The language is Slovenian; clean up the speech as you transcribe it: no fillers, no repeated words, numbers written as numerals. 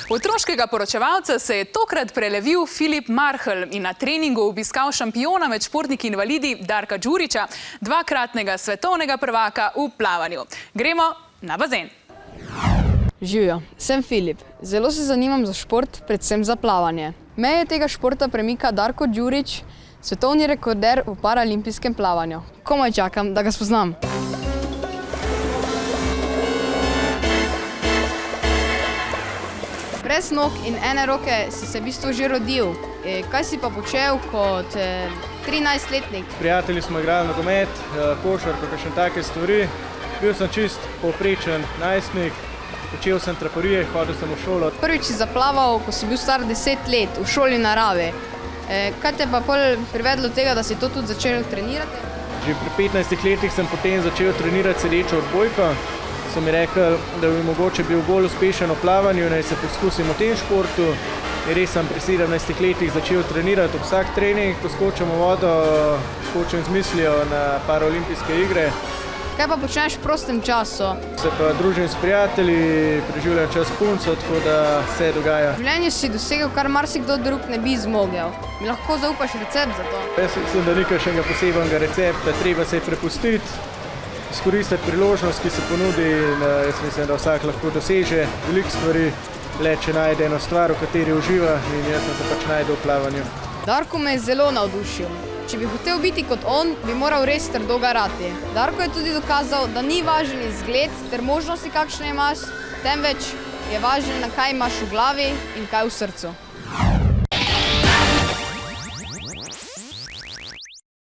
V otroškega poročevalca se je tokrat prelevil Filip Marhelj in na treningu obiskal šampiona med športniki invalidi Darka Đurića, dvakratnega svetovnega prvaka v plavanju. Gremo na bazen. Živjo, sem Filip. Zelo se zanimam za šport, predvsem za plavanje. Meje tega športa premika Darko Đurić, svetovni rekorder v paraolimpijskem plavanju. Komaj čakam, da ga spoznam. Brez nog in ene roke si se v bistvu že rodil. Kaj si pa počel kot 13-letnik? S prijatelji smo igrali nogomet, košarko, kakšne take stvari. Bil sem čist povprečen najstnik, učil sem traparije, hodil sem v šolo. Prvič si zaplaval, ko si bil star 10 let, v šoli narave. Kaj te pa pol privedlo do tega, da si to tudi začel trenirati? Že pri 15 letih sem potem začel trenirati sedečo odbojko. So mi rekli, da bi mogoče bil bolj uspešen v plavanju, naj se poskusim v tem športu. Res sem pri 17 letih začel trenirati ob vsak trening, ko skočim v vodo, skočim z mislijo na paraolimpijske igre. Kaj pa počneš v prostem času? Se pa družim s prijatelji, preživljam čas s punco, tako da se dogaja. V življenju si dosegel, kar marsikdo drug ne bi zmogel. Mi lahko zaupaš recept za to? Jaz mislim, da ni kakšnega posebnega recepta, treba se je prepustiti, izkoristiti priložnost, ki se ponudi in jaz mislim, da vsak lahko doseže veliko stvari, le če najde eno stvar, v kateri uživa, in jaz sem se pač najdel v plavanju. Darko me je zelo navdušil. Če bi hotel biti kot on, bi moral res trdo garati. Darko je tudi dokazal, da ni važen izgled ter možnosti, kakšne imaš, temveč je važno, na kaj imaš v glavi in kaj v srcu.